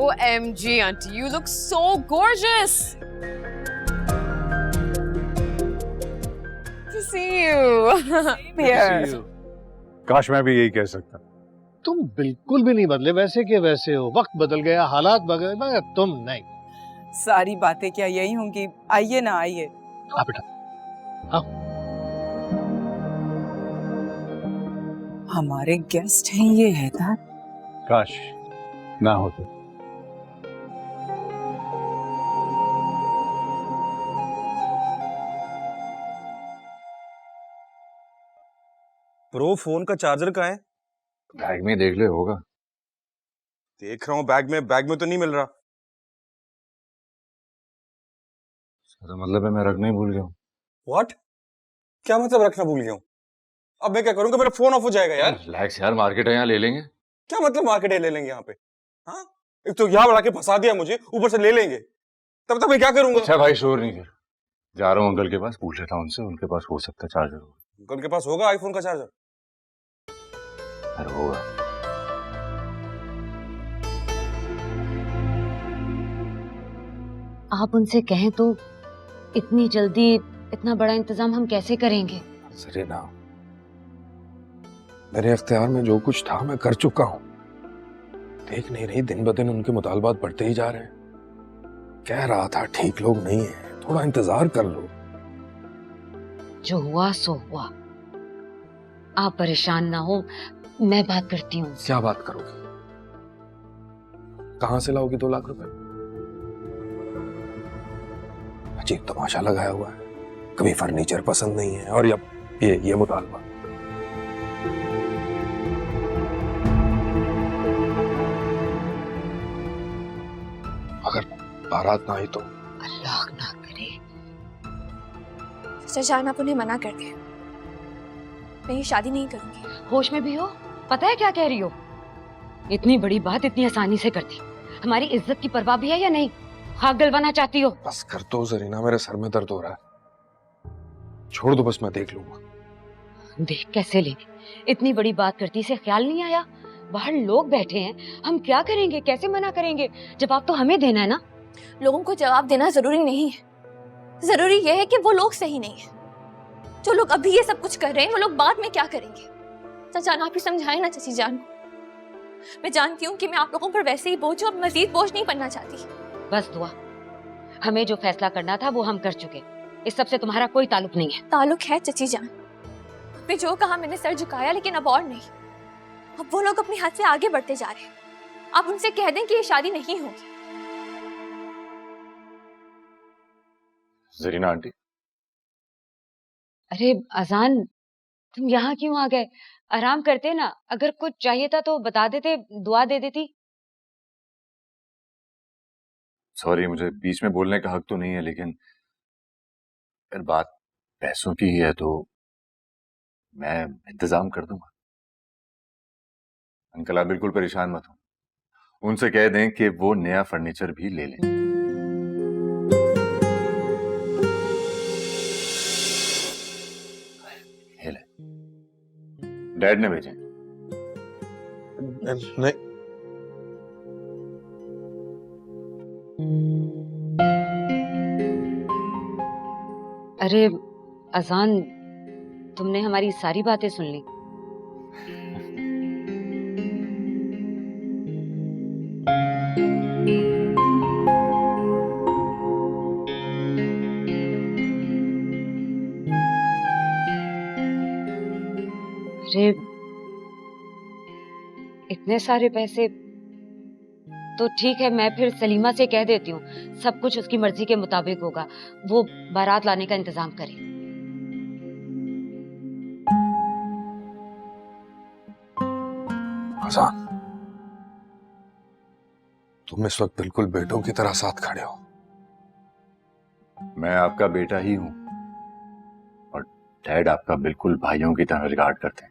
OMG, auntie, you look so gorgeous. To see you. Here. काश मैं भी यही कह सकता। तुम बिल्कुल भी नहीं बदले, वैसे के वैसे हो। वक्त बदल गया, हालात बदल गए, मगर तुम नहीं। सारी बातें क्या यही होंगी? आइए ना, आइए। हाँ बेटा, आओ। हमारे गेस्ट हैं ये हैदर। काश ना होते। ब्रो, फोन का चार्जर कहाँ है? बैग में देख ले, होगा। देख रहा हूँ बैग में तो नहीं मिल रहा। मतलब है मैं रखना ही भूल गया हूँ। व्हाट? क्या मतलब रखना भूल गया हूँ? अब मैं क्या करूँगा? मेरा फोन ऑफ हो जाएगा यार। रिलैक्स यार, मार्केट है, यहाँ ले लेंगे। क्या मतलब मार्केट है ले लेंगे यहाँ पे? हाँ, एक तो यहाँ बढ़ा के फंसा दिया मुझे, ऊपर से ले लेंगे। तब तक मैं क्या करूंगा? अच्छा भाई, शोर नहीं कर। जा रहा हूँ अंकल के पास, पूछ लेता हूँ उनसे, उनके पास हो सकता है चार्जर। अंकल के पास होगा आईफोन का चार्जर? अरे होगा। आप उनसे कहें तो इतनी जल्दी इतना बड़ा इंतजाम हम कैसे करेंगे? जरीना, मेरे अख्तियार में जो कुछ था मैं कर चुका हूं। देख नहीं रही, दिन ब दिन उनके मुतालबात बढ़ते ही जा रहे हैं। कह रहा था ठीक लोग नहीं है, थोड़ा इंतजार कर लो। जो हुआ सो हुआ, आप परेशान ना हो, मैं बात करती हूँ। क्या बात करोगी? कहां से लाओगी 2 लाख रुपए? अजीब तमाशा लगाया हुआ है, कभी फर्नीचर पसंद नहीं है और अब ये मुतालबा। अगर बारात ना आई तो? अल्लाह ना करे। चाचा, आप उन्हें मना कर दे, मैं ये शादी नहीं करूंगी। होश में भी हो? पता है क्या कह रही हो? इतनी बड़ी बात इतनी आसानी से करती, हमारी इज्जत की परवाह भी है या नहीं? खाक गलवाना चाहती हो? बस कर दो जरीना, मेरे सर में दर्द हो रहा है। छोड़ दो बस, मैं देख लूंगा। देख कैसे लेंगे? इतनी बड़ी बात करती, इसे ख्याल नहीं आया? बाहर लोग बैठे हैं, हम क्या करेंगे, कैसे मना करेंगे? जवाब तो हमें देना है ना। लोगों को जवाब देना जरूरी नहीं है, जरूरी यह है कि वो लोग सही नहीं है। जो लोग अभी ये सब कुछ कर रहे हैं वो लोग बाद में क्या करेंगे? चाचा, आप ही समझाएं ना चची जान को। मैं जानती हूँ कि मैं आप लोगों पर वैसे ही बोझ हूँ, अब मजीद बोझ नहीं बनना चाहती। बस दुआ, हमें जो फैसला करना था वो हम कर चुके, इस सब से तुम्हारा कोई ताल्लुक नहीं है। ताल्लुक है चची जान, आपने जो कहा मैंने सर झुकाया, लेकिन अब और नहीं। अब वो लोग अपने हाथ से आगे बढ़ते जा रहे हैं, आप उनसे कह दें कि ये शादी नहीं होगी। जरीना आंटी। अरे अजान, तुम यहाँ क्यों आ गए? आराम करते ना, अगर कुछ चाहिए था तो बता देते, दुआ दे देती। सॉरी, मुझे बीच में बोलने का हक तो नहीं है, लेकिन अगर बात पैसों की ही है तो मैं इंतजाम कर दूंगा। अंकल आप बिल्कुल परेशान मत हो, उनसे कह दें कि वो नया फर्नीचर भी ले लें। ये ले, डैड ने भेजे। नहीं, अरे अजान, तुमने हमारी सारी बातें सुन ली? अरे इतने सारे पैसे तो ठीक है, मैं फिर सलीमा से कह देती हूँ, सब कुछ उसकी मर्जी के मुताबिक होगा, वो बारात लाने का इंतजाम करे। आसान, तुम इस वक्त बिल्कुल बेटों की तरह साथ खड़े हो। मैं आपका बेटा ही हूं और डैड आपका बिल्कुल भाइयों की तरह रिगार्ड करते हैं।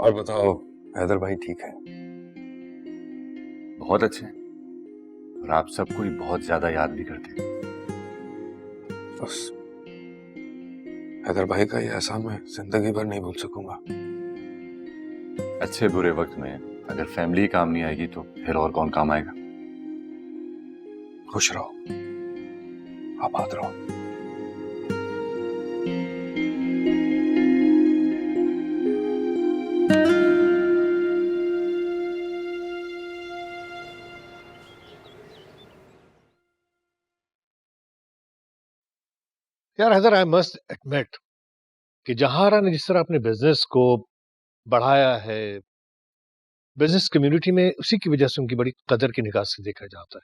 और बताओ, हैदर भाई ठीक है? बहुत अच्छे हैं और आप सबको ही बहुत ज्यादा याद भी करते हैं। बस हैदर भाई का ये एहसान मैं जिंदगी भर नहीं भूल सकूंगा। अच्छे बुरे वक्त में अगर फैमिली काम नहीं आएगी तो फिर और कौन काम आएगा। खुश रहो, आबाद रहो। यार हैदर, आई मस्ट एडमिट कि जहारा ने जिस तरह अपने बिजनेस को बढ़ाया है, बिजनेस कम्युनिटी में उसी की वजह से उनकी बड़ी कदर की निगाह से देखा जाता है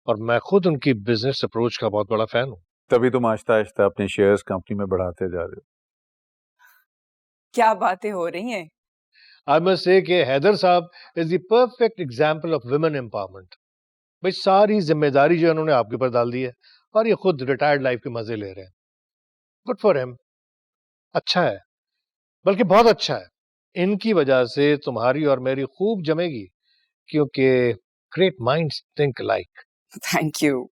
और मैं खुद उनकी बिजनेस अप्रोच का बहुत बड़ा फैन हूं। तभी तुम आहिस्ता आहिस्ता अपने शेयर्स कंपनी में बढ़ाते जा रहे हो। क्या बातें हो रही हैं। आई मस्ट से कि हैदर साहब is the perfect example of women empowerment. भाई सारी जिम्मेदारी जो उन्होंने आपके ऊपर डाल दी है और ये खुद रिटायर्ड लाइफ के मजे ले रहे हैं। गुड फॉर हिम, अच्छा है, बल्कि बहुत अच्छा है। इनकी वजह से तुम्हारी और मेरी खूब जमेगी क्योंकि great minds think like. Thank you,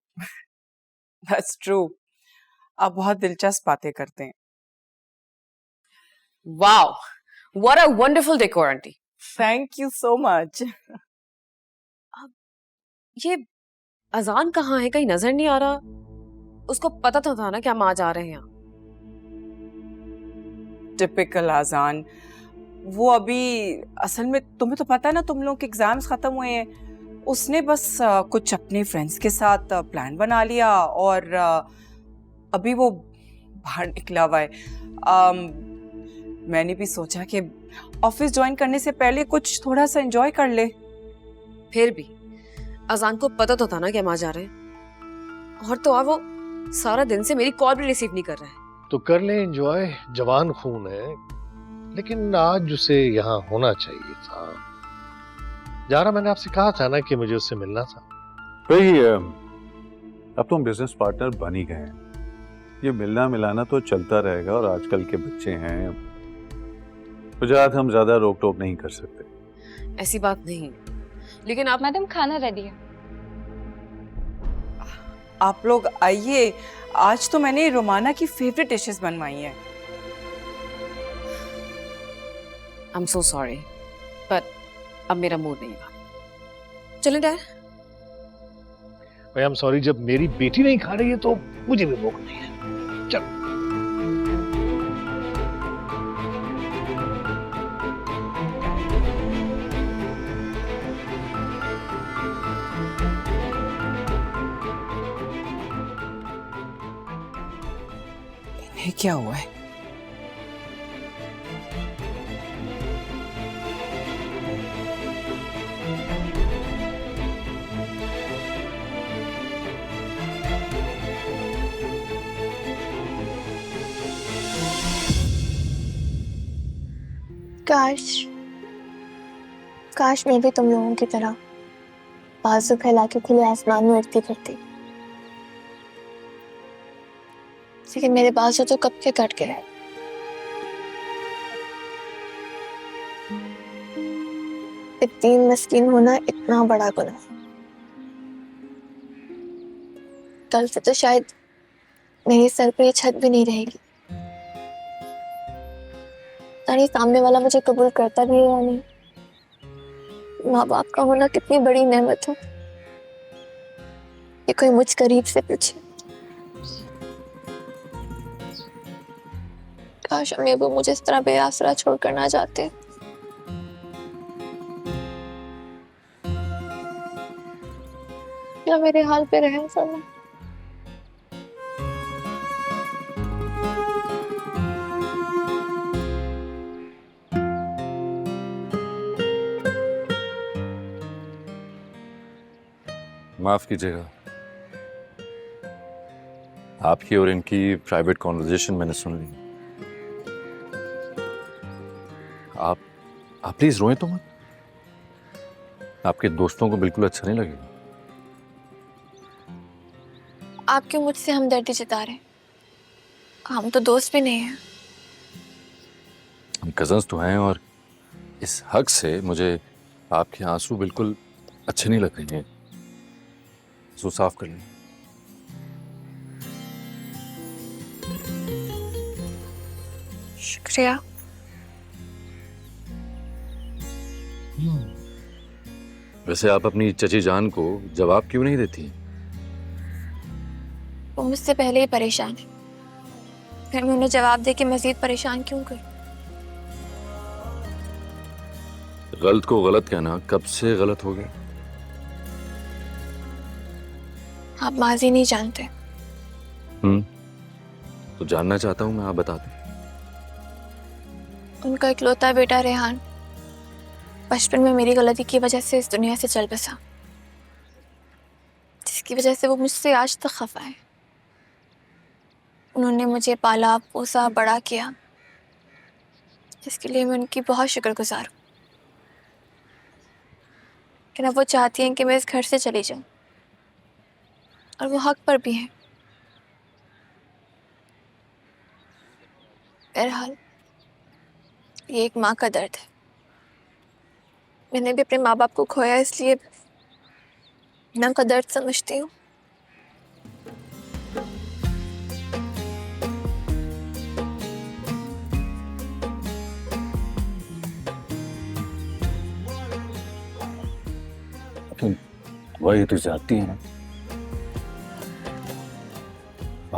that's true. आप बहुत दिलचस्प बातें करते हैं। Wow, what a wonderful decor, auntie. Thank you so much. ये अजान कहाँ है? कहीं नजर नहीं आ रहा। उसको पता तो था ना कि हम आज आ रहे हैं यहाँ। टिपिकल आजान। वो अभी असल में तुम्हें तो पता है ना, तुम लोग के एग्जाम्स खत्म हुए हैं। उसने बस कुछ अपने फ्रेंड्स के साथ प्लान बना लिया और अभी वो बाहर निकला हुआ है। मैंने भी सोचा कि ऑफिस ज्वाइन करने से पहले कुछ थोड़ा सा एंजॉय कर ले। फिर भी अजान को पता तो था ना कि हम आज आ रहे हैं। और तो और वो सारा दिन से मेरी कॉल भी रिसीव नहीं कर रहा है। तो कर ले एंजॉय, जवान खून है, लेकिन आज उसे यहाँ होना चाहिए था। जारा, मैंने आपसे कहा था ना कि मुझे उससे मिलना था। भाई अब तुम बिजनेस पार्टनर बन ही गए हैं, ये मिलना मिलाना तो चलता रहेगा और आजकल के बच्चे हैं, वजह हम ज्यादा रोक टोक नहीं कर सकते। ऐसी बात नहीं, लेकिन आप मैडम खाना रेडी है। आप लोग आइए, आज तो मैंने रोमाना की फेवरेट डिशेस बनवाई हैं। I am so sorry, but अब मेरा मूड नहीं है। चलें डैड। भाई आई एम सॉरी, जब मेरी बेटी नहीं खा रही है तो मुझे भी भूख नहीं है। चलो। इन्हें क्या हुआ है? काश मैं भी तुम लोगों की तरह बाजू फैला के खुले आसमान में उड़ती करती, लेकिन मेरे बाजू तो कब के कट गए। इतनी मस्कीन होना इतना बड़ा गुनाह। कल से तो शायद मेरे सर पे ये छत भी नहीं रहेगी। यानी सामने वाला मुझे कबूल करता भी है या नहीं। माँ बाप का होना कितनी बड़ी नेमत है, ये कोई मुझ करीब से पूछे। काश अम्मी अबू मुझे इस तरह बेआसरा छोड़कर ना जाते। क्या मेरे हाल पे रहम फरमा। माफ कीजिएगा, आपकी और इनकी प्राइवेट कॉन्वर्जेशन मैंने सुन ली। आप प्लीज रोएं तो मत, आपके दोस्तों को बिल्कुल अच्छा नहीं लगेगा। आप क्यों मुझसे हमदर्दी जता रहे? हम तो दोस्त भी नहीं हैं। हम कजन्स तो हैं और इस हक से मुझे आपके आंसू बिल्कुल अच्छे नहीं लग रही हैं, सो साफ कर लें। शुक्रिया। वैसे आप अपनी चची जान को जवाब क्यों नहीं देती? वो मुझसे पहले ही परेशान है, फिर मैं उन्हें जवाब दे के मजीद परेशान क्यों करूं? गलत को गलत कहना कब से गलत हो गया? आप माजी नहीं जानते। तो जानना चाहता हूं मैं, आप बता दें। उनका इकलौता बेटा रेहान बचपन में मेरी गलती की वजह से इस दुनिया से चल बसा, जिसकी वजह से वो मुझसे आज तक खफा है। उन्होंने मुझे पाला पोसा बड़ा किया, जिसके लिए मैं उनकी बहुत शुक्रगुजार हूँ। लेकिन अब वो चाहती हैं कि मैं इस घर से चली जाऊं, और वो हक पर भी हैं। बहरहाल ये एक माँ का दर्द है। मैंने भी अपने माँ बाप को खोया, इसलिए मैं उनका दर्द समझती हूँ। वही तो जाती है ना,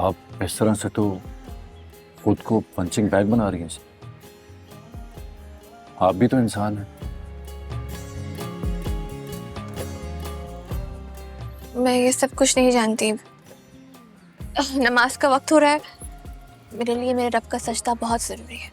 आप इस तरह से तो खुद को पंचिंग बैग बना रही हैं। आप भी तो इंसान हैं। मैं ये सब कुछ नहीं जानती। नमाज का वक्त हो रहा है, मेरे लिए मेरे रब का सजदा बहुत जरूरी है।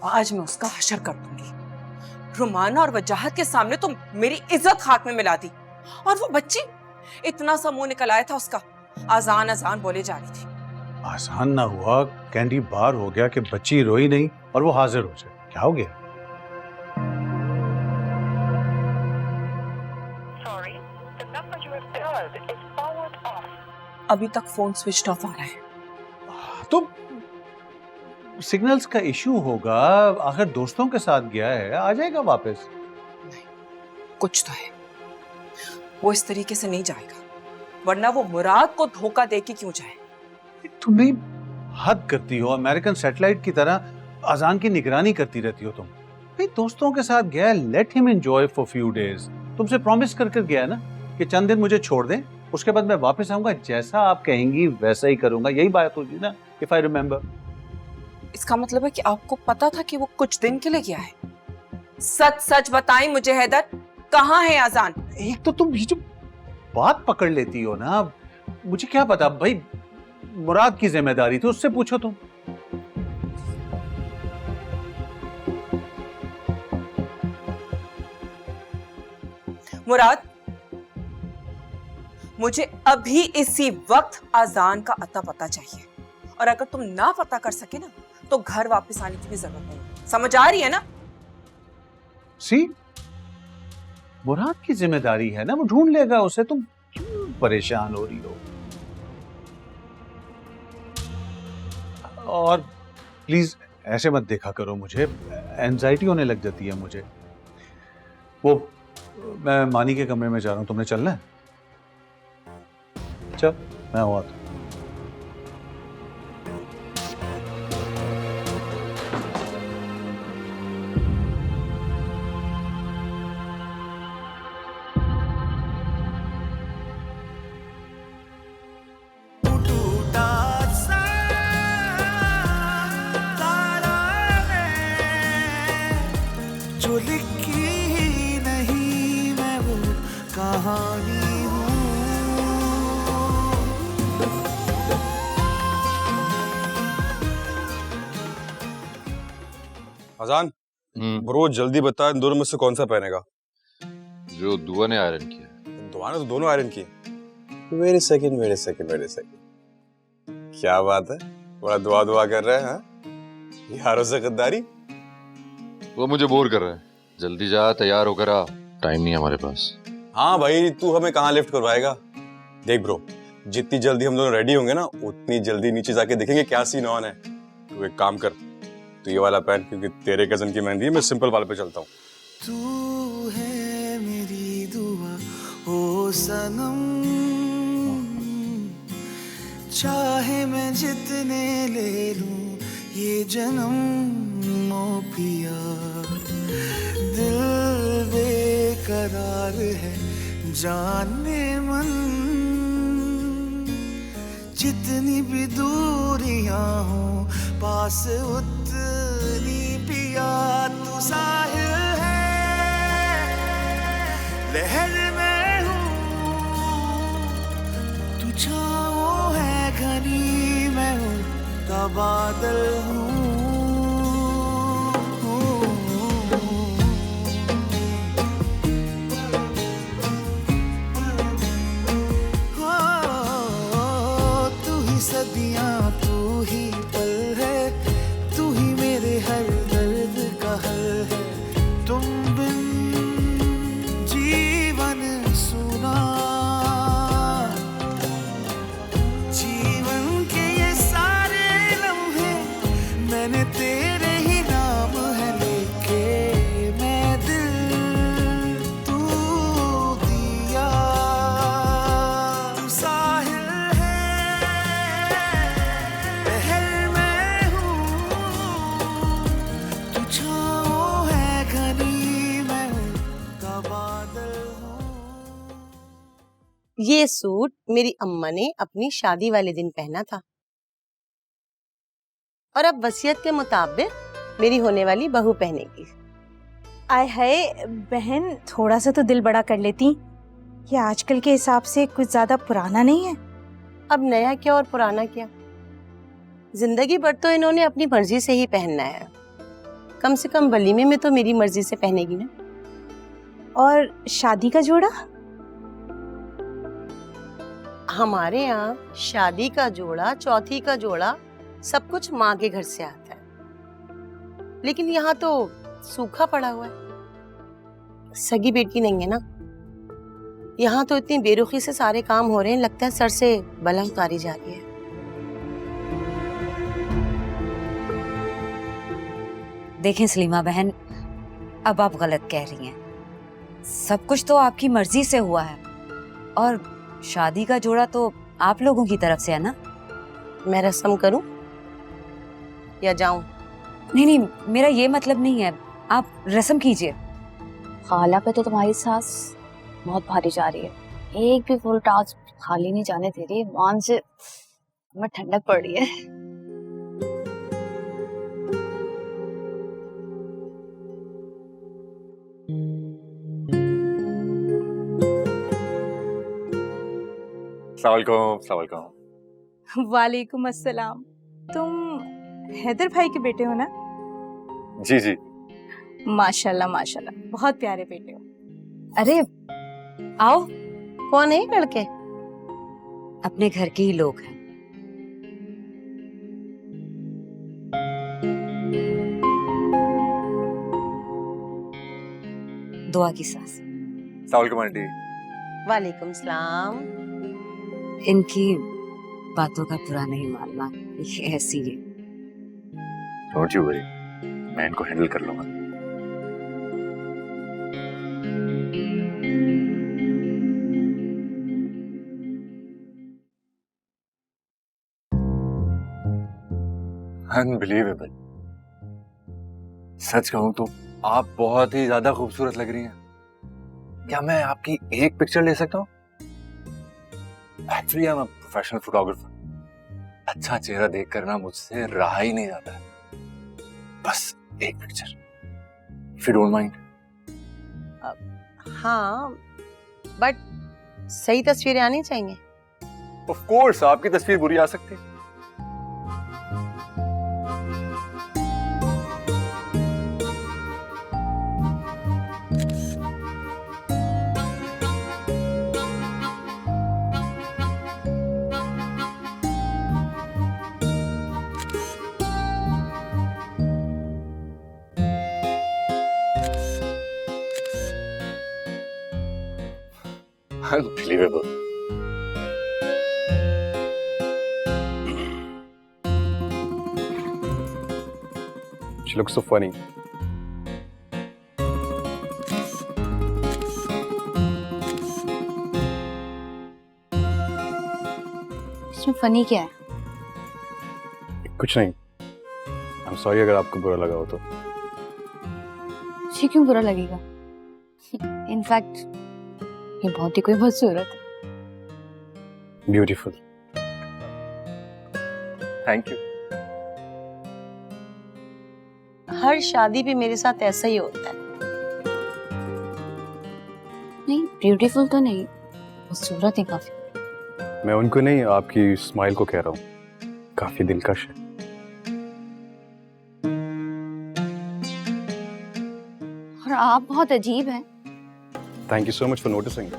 आज मैं उसका हशर कर दूंगी। रुमाना और वजाहत के सामने तो मेरी इज्जत खाक में मिला दी, और वो बच्ची, इतना सा मुंह निकल आया था उसका, आजान आजान बोले जा रही थी। आसान ना हुआ, कैंडी बार हो गया कि बच्ची रोई नहीं और वो हाजिर हो जाए। क्या हो गया? अभी तक फोन स्विच ऑफ आ रहा है। तो सिग्नल्स का इशू होगा, आखिर दोस्तों के साथ गया है, आ जाएगा वापस। नहीं, कुछ तो है, वो इस तरीके से नहीं जाएगा, वरना वो मुराद को धोखा दे के क्यों जाए? तुम भी हद करती हो, अमेरिकन सैटेलाइट की तरह अजान की निगरानी करती रहती हो तुम। भाई दोस्तों के साथ गया, let him enjoy for few days. तुमसे प्रॉमिस कर गया ना कि चंद दिन मुझे छोड़ दें, उसके बाद मैं वापस आऊंगा, जैसा आप कहेंगी वैसा ही करूंगा। यही बात होगी ना, इफ आई रिमेम्बर। इसका मतलब है कि आपको पता था कि वो कुछ दिन के लिए गया है? सच सच बताएं मुझे हैदर, कहाँ है आजान? एक तो तुम ये जो बात पकड़ लेती हो ना, मुझे क्या पता भाई, मुराद की जिम्मेदारी थी, उससे पूछो तुम। मुराद, मुझे अभी इसी वक्त आजान का अता पता चाहिए, और अगर तुम ना पता कर सके ना तो घर वापस आने की भी जरूरत नहीं। समझ आ रही है ना? सी, मुराद की जिम्मेदारी है ना, वो ढूंढ लेगा उसे, तुम क्यों परेशान हो रही हो? और प्लीज ऐसे मत देखा करो मुझे, एंजाइटी होने लग जाती है मुझे। वो मैं मानी के कमरे में जा रहा हूं, तुमने चलना है? चल, मैं हुआ तो। जो लिखी ही नहीं मैं वो कहानी हूँ। फजान ब्रो जल्दी बता, इन दोनों में से कौन सा पहनेगा? जो दुआ ने आयरन किया। दुआ ने तो दोनों आयरन किए। Wait a second. क्या बात है, बड़ा दुआ कर रहा है हाँ? यारों से गद्दारी। वो मुझे बोर कर रहा है, जल्दी जा, तैयार होकर आ, टाइम नहीं है हमारे पास। हाँ भाई, तू हमें कहाँ लिफ्ट करवाएगा? देख ब्रो, जितनी जल्दी हम दोनों रेडी होंगे ना, उतनी जल्दी नीचे जाके देखेंगे क्या सीन ऑन है। तू एक काम कर, तू ये वाला पहन, क्योंकि तेरे कजन की मेहंदी है, मैं सिंपल वाले पे चलता हूँ। तू है मेरी दुआ ओ सनम, चाहे मैं जितने ले लूं ये जन्म ओ पिया, दिल बेकरार है जाने मन, जितनी भी दूरियां हो पास उतनी पिया, तू साहिल है लहर में हूँ, तू छाँव है घनी मैं हूँ का बादल हूँ। सदियां तू ही पल है, तू ही मेरे हर दर्द का हल है, तुम बिन जीवन सुना, जीवन के ये सारे लम्हे मैंने तेरे ही नाम है लेके, मैं दिल तू दिया, तू साहिल ये सूट मेरी अम्मा ने अपनी शादी वाले दिन पहना था और अब वसीयत के मुताबिक मेरी होने वाली बहू पहनेगी। आय हाय बहन, थोड़ा सा तो दिल बड़ा कर लेती, ये आजकल के हिसाब से कुछ ज्यादा पुराना नहीं है? अब नया क्या और पुराना क्या, जिंदगी भर तो इन्होंने अपनी मर्जी से ही पहनना है, कम से कम वलीमे में तो मेरी मर्जी से पहनेगी ना। और शादी का जोड़ा? हमारे यहाँ शादी का जोड़ा, चौथी का जोड़ा, सब कुछ माँ के घर से आता है, लेकिन यहाँ तो सूखा पड़ा हुआ है, सगी बेटी नहीं है ना। यहाँ तो इतनी बेरुखी से सारे काम हो रहे हैं, लगता है सर से बला उतारी जा रही है। देखें सलीमा बहन, अब आप गलत कह रही हैं, सब कुछ तो आपकी मर्जी से हुआ है और शादी का जोड़ा तो आप लोगों की तरफ से है ना। मैं रस्म करूं या जाऊं? नहीं, मेरा ये मतलब नहीं है, आप रस्म कीजिए। खाला पे तो तुम्हारी सास बहुत भारी जा रही है, एक भी फुल टास्क खाली नहीं जाने दे रही, मान से मैं ठंडक पड़ रही है। वालेकुम अस्सलाम। तुम हैदर भाई के बेटे हो ना? जी जी। माशाल्लाह माशाल्लाह, बहुत प्यारे बेटे हो। अरे आओ। कौन है लड़के? अपने घर के ही लोग हैं। दुआ की सास। आंटी। वालेकुम सलाम। इनकी बातों का बुरा नहीं मानना, ये ऐसी है। डोंट यू वरी, मैं इनको हैंडल कर लूंगा। अनबिलीवेबल। सच कहूं तो आप बहुत ही ज्यादा खूबसूरत लग रही हैं। क्या मैं आपकी एक पिक्चर ले सकता हूँ? Actually I am a professional photographer. अच्छा चेहरा देखकर ना मुझसे रहा ही नहीं जाता है। बस एक picture, if you don't mind. हाँ, बट सही तस्वीरें आनी चाहिए। ऑफ कोर्स, आपकी तस्वीर बुरी आ सकती है। Unbelievable. She looks so funny. इसमें फनी क्या है? कुछ नहीं। I'm sorry अगर आपको बुरा लगा हो तो। मुझे क्यों बुरा लगेगा? इनफैक्ट ये बहुत ही कोई खूबसूरत है। Beautiful. Thank you. हर शादी पे मेरे साथ ऐसा ही होता है। नहीं, ब्यूटीफुल तो नहीं, खूबसूरत है काफी। मैं उनको नहीं, आपकी स्माइल को कह रहा हूँ। काफी दिलकश है। और आप बहुत अजीब हैं। Thank you so much for noticing.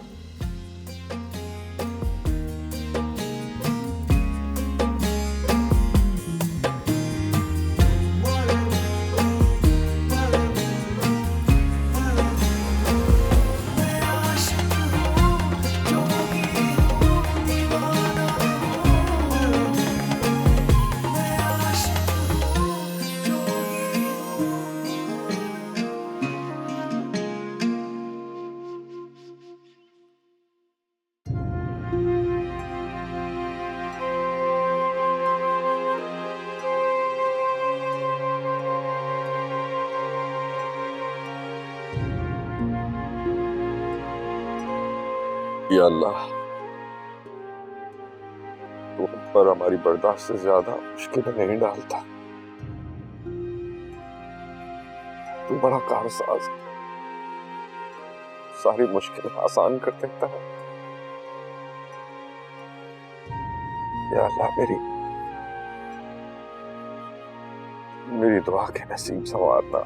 या अल्लाह, तू हम पर हमारी बर्दाश्त से ज्यादा मुश्किलें नहीं डालता। तू बड़ा कारसाज है, सारी मुश्किलें आसान कर देता है। या अल्लाह, मेरी दुआ के नसीब संवारना।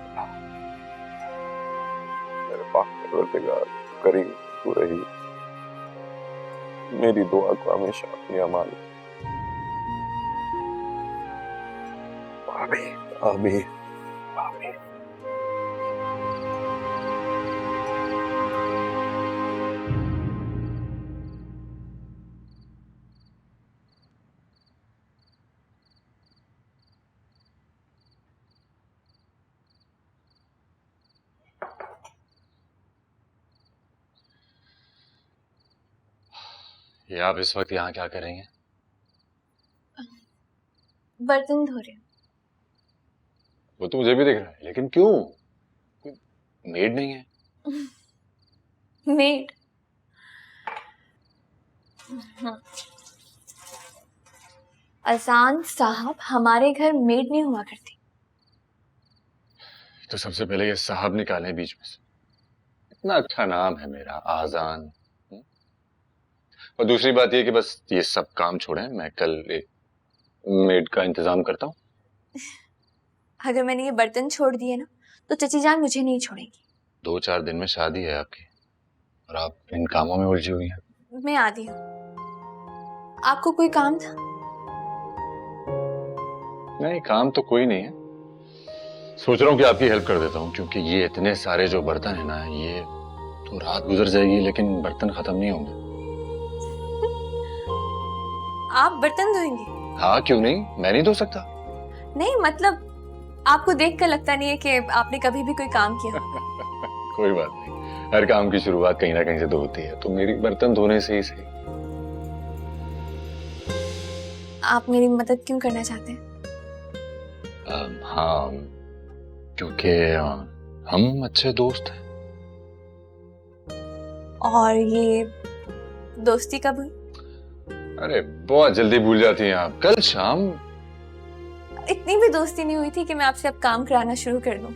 मेरे पाक परवरदिगार करीम तू रही, मेरी दुआ को हमेशा अपनी अमान। आमीन आमीन आमीन। ये आप इस वक्त यहाँ क्या कर रही हैं? बर्तन धो रहे। वो तो मुझे भी दिख रहा है, लेकिन क्यों? कोई मेड नहीं है? मेड? अजान साहब, हमारे घर मेड नहीं हुआ करती। तो सबसे पहले ये साहब निकालें बीच में से। इतना अच्छा नाम है मेरा, आजान। और दूसरी बात ये कि बस ये सब काम छोड़ें, मैं कल एक मेड का इंतजाम करता हूँ। अगर मैंने ये बर्तन छोड़ दिए ना, तो चची जान मुझे नहीं छोड़ेगी। 2-4 दिन में शादी है आपकी, और आप इन कामों में उलझी हुई हैं। मैं आती हूँ। आपको कोई काम था? नहीं, काम तो कोई नहीं है। सोच रहा हूँ कि आपकी हेल्प कर देता हूँ, क्योंकि ये इतने सारे जो बर्तन है ना, ये तो रात गुजर जाएगी लेकिन बर्तन खत्म नहीं होंगे। आप बर्तन धोएंगे? हाँ, क्यों नहीं, मैं नहीं धो सकता। नहीं मतलब आपको देखकर लगता नहीं है कि आपने कभी भी कोई काम किया। कोई बात नहीं, हर काम की शुरुआत कहीं ना कहीं से तो होती है, तो मेरी बर्तन धोने से ही सही। आप मेरी मदद क्यों करना चाहते हैं? हाँ, क्योंकि हम अच्छे दोस्त हैं। और ये दोस्ती कब हुई? अरे बहुत जल्दी भूल जाती हैं आप। कल शाम। इतनी भी दोस्ती नहीं हुई थी कि मैं आपसे अब काम कराना शुरू कर दूं।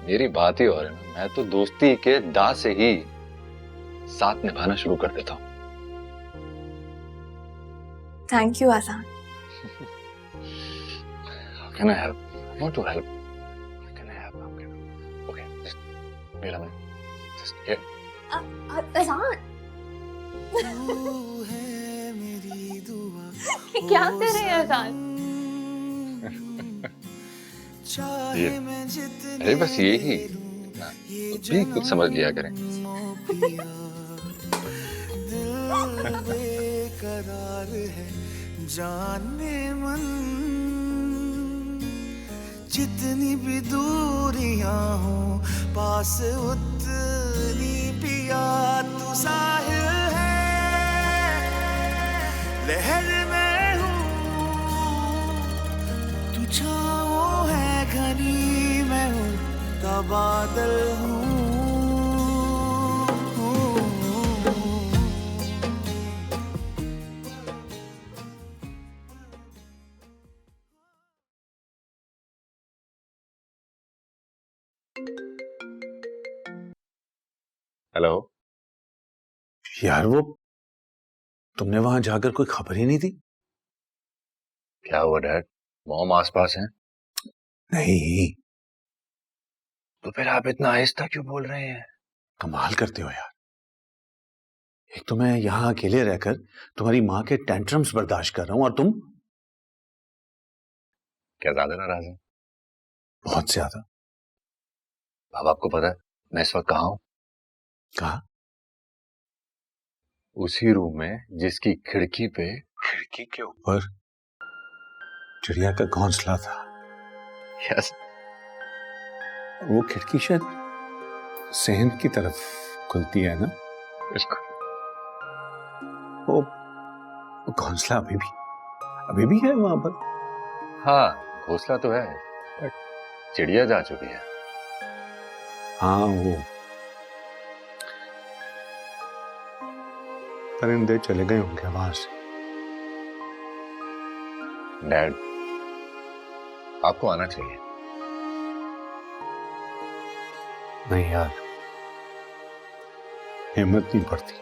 मेरी बात ही और है ना, मैं तो दोस्ती के दा से ही साथ निभाना शुरू कर देता हूँ। थैंक यू आसान। How can I help? I want to help. How can I help? How can I? Okay, just wait a minute. Just here. आसान। क्या कर रहे हैं आसान? ये, अरे बस ये ही ना, भी कुछ समझ लिया करें। बेकरार है जाने मन, जितनी भी दूरियां हो पास उतनी पिया तू साहिल है। लहर में हूँ तू छाँव है घनी, मैं हूँ तबादल हूँ। हेलो यार वो तुमने वहां जाकर कोई खबर ही नहीं दी? क्या हुआ डैड? मॉम आसपास हैं? नहीं। तो फिर आप इतना आहिस्ता क्यों बोल रहे हैं? कमाल करते हो यार। एक तो मैं यहां अकेले रहकर तुम्हारी माँ के टेंट्रम्स बर्दाश्त कर रहा हूं और तुम क्या ज्यादा नाराज हैं? बहुत ज्यादा। अब आपको पता है मैं इस वक्त कहाँ हूं? कहा? उसी रूम में जिसकी खिड़की के ऊपर चिड़िया का घोंसला था। यस। वो खिड़की शायद सेहन की तरफ खुलती है ना? बिल्कुल। वो घोंसला अभी भी है वहां पर? हाँ घोंसला तो है, बट चिड़िया जा चुकी है। हाँ वो परिंदे चले गए होंगे वहां से। डैड आपको आना चाहिए। नहीं यार, हिम्मत नहीं पड़ती।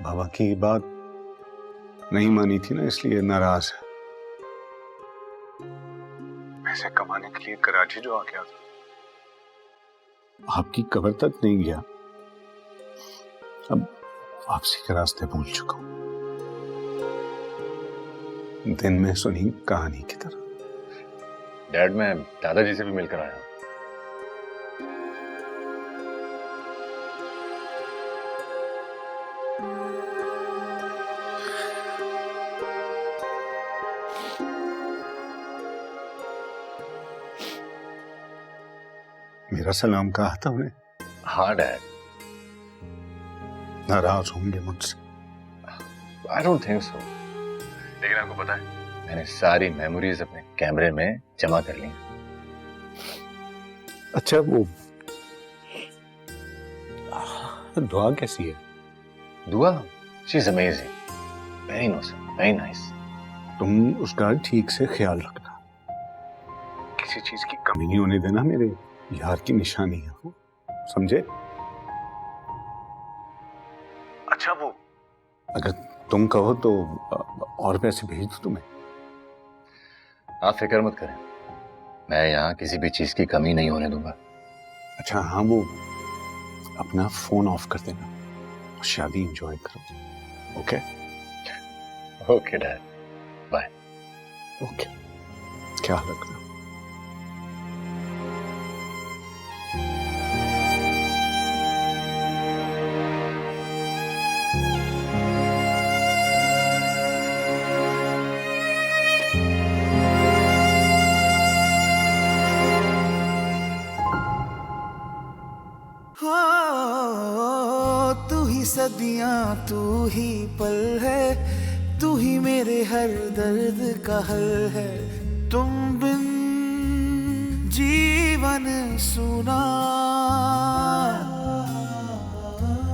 बाबा की बात नहीं मानी थी ना, इसलिए नाराज है। पैसे कमाने के लिए कराची जो आ गया था, आपकी कब्र तक नहीं गया। अब वापसी के रास्ते भूल चुका हूं। दिन में सुनी कहानी की तरह। डैड मैं दादाजी से भी मिलकर आया हूं। मेरा सलाम कहा था उन्हें? हाँ डैड। नाराज होंगे मुझसे? I don't think so. लेकिन आपको पता है मैंने सारी मेमोरीज अपने कैमरे में जमा कर ली। अच्छा वो दुआ कैसी है? दुआ she is amazing, very innocent, very nice. तुम उसका ठीक से ख्याल रखना, किसी चीज की कमी नहीं होने देना। मेरे यार की निशानी है वो, समझे? अच्छा वो अगर तुम कहो तो और पैसे भेज दूं तुम्हें? आप फिक्र मत करें, मैं यहाँ किसी भी चीज की कमी नहीं होने दूंगा। अच्छा हाँ, वो अपना फोन ऑफ कर देना, शादी एंजॉय करो। Okay? Okay dad, bye. Okay, ख्याल रखना। तू ही सदियां, तू ही पल है, तू ही मेरे हर दर्द का हल है। तुम बिन जीवन सुना,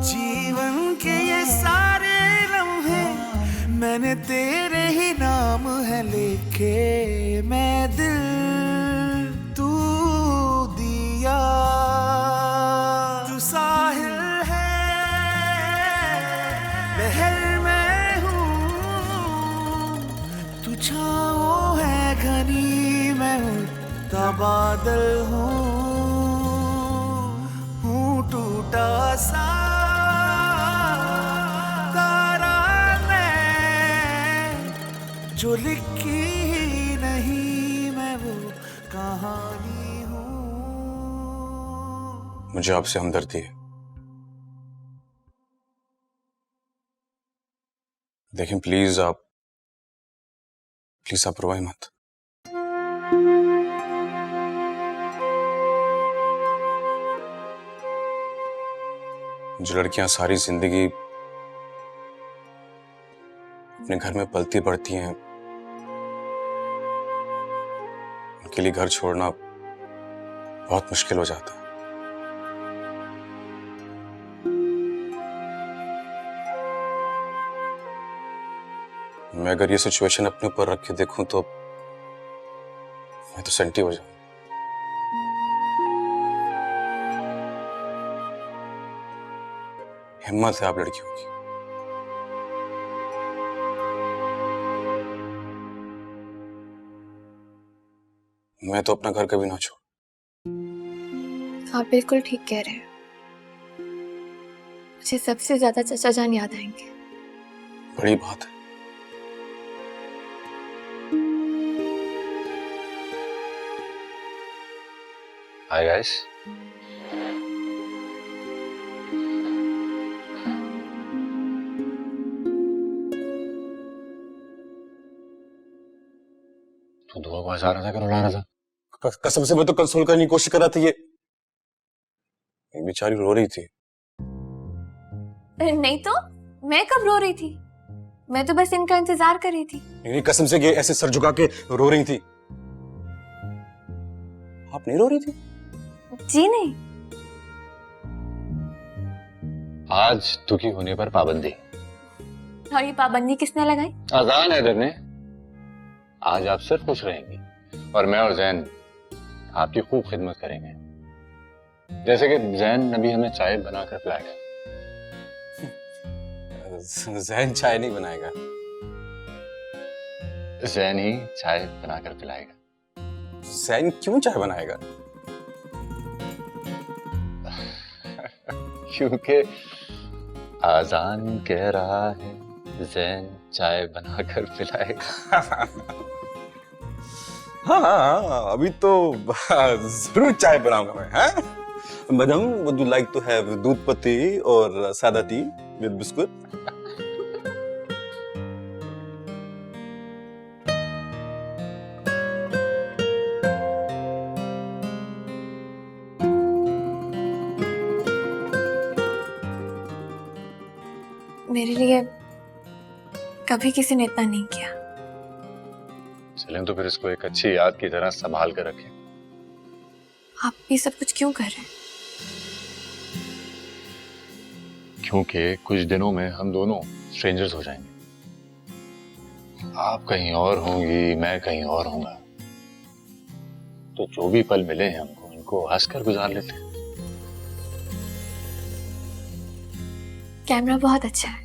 जीवन के ये सारे लम्हे मैंने तेरे ही नाम है लिखे। मैं दिल तू दिया, तू साहिल है, लहर में हूँ तू छाँव है घनी, मैं हूँ तबादल हूँ टूटा सा तारा मैं, जो लिखी ही नहीं मैं वो कहानी हूँ। मुझे आपसे हमदर्दी है, देखें प्लीज आप रोए मत। जो लड़कियां सारी जिंदगी अपने घर में पलती बढ़ती हैं, उनके लिए घर छोड़ना बहुत मुश्किल हो जाता है। मैं अगर ये सिचुएशन अपने ऊपर रख के देखूं तो मैं तो सेंटी हो जाऊं। हिम्मत है आप लड़कियों की। मैं तो अपना घर कभी ना छोड़। आप बिल्कुल ठीक कह रहे हैं। मुझे सबसे ज्यादा चाचा जान याद आएंगे। बड़ी बात है। Hi guys. तू दुआ को हंसा रहा था कि रुला रहा था? कसम से मैं तो कंसोल करने की कोशिश कर रहा था। ये बेचारी रो रही थी। नहीं तो मैं कब रो रही थी? मैं तो बस इनका इंतजार कर रही थी। नहीं, कसम से ये ऐसे सर झुका के रो रही थी। आप नहीं रो रही थी? जी नहीं। आज दुखी होने पर पाबंदी। और ये पाबंदी किसने लगाई? आजान हैदर ने। आज आप सिर्फ खुश रहेंगी और मैं और जैन आपकी खूब खिदमत करेंगे, जैसे कि जैन अभी हमें चाय बनाकर पिलाएगा। जैन चाय नहीं बनाएगा, जैन ही चाय बनाकर पिलाएगा। जैन क्यों चाय बनाएगा? क्योंकि आजान कह रहा है जैन चाय बनाकर पिलाएगा। हाँ, अभी तो जरूर चाय बनाऊंगा मैं। हाँ? Madam, would you like to have दूध पत्ती और सादा टी with बिस्कुट? मेरे लिए कभी किसी ने इतना नहीं किया। चलें तो फिर इसको एक अच्छी याद की तरह संभाल कर रखें। आप ये सब कुछ क्यों कर रहे हैं? क्योंकि कुछ दिनों में हम दोनों स्ट्रेंजर्स हो जाएंगे। आप कहीं और होंगी, मैं कहीं और होऊंगा, तो जो भी पल मिले हैं हमको, इनको हंसकर गुजार लेते हैं। कैमरा बहुत अच्छा है।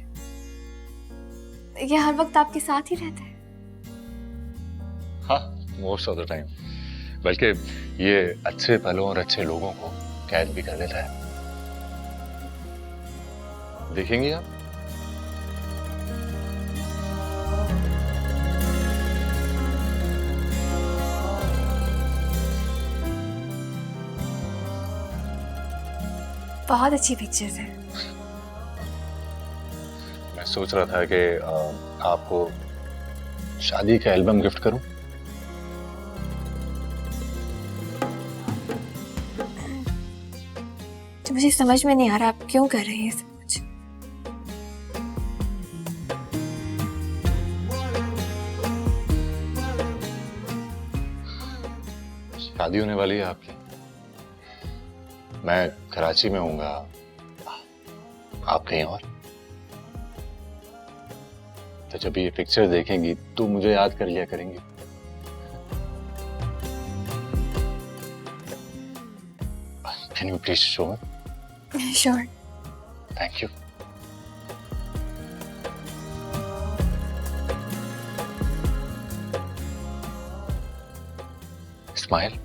ये हर वक्त आपके साथ ही रहता है। हाँ, मोस्ट ऑफ द टाइम। बल्कि ये अच्छे पलों और अच्छे लोगों को कैद भी कर देता है। देखेंगे आप? बहुत अच्छी पिक्चर्स है। मैं सोच रहा था कि आपको शादी का एल्बम गिफ्ट करूं। तो मुझे समझ में नहीं आ रहा आप क्यों कर रहे हैं ये सब कुछ। शादी होने वाली है आपकी। मैं कराची में हूँगा, आप कहीं और। तो जब ये पिक्चर देखेंगी तो मुझे याद कर लिया करेंगी। Can you please show? Sure. Thank you. Smile.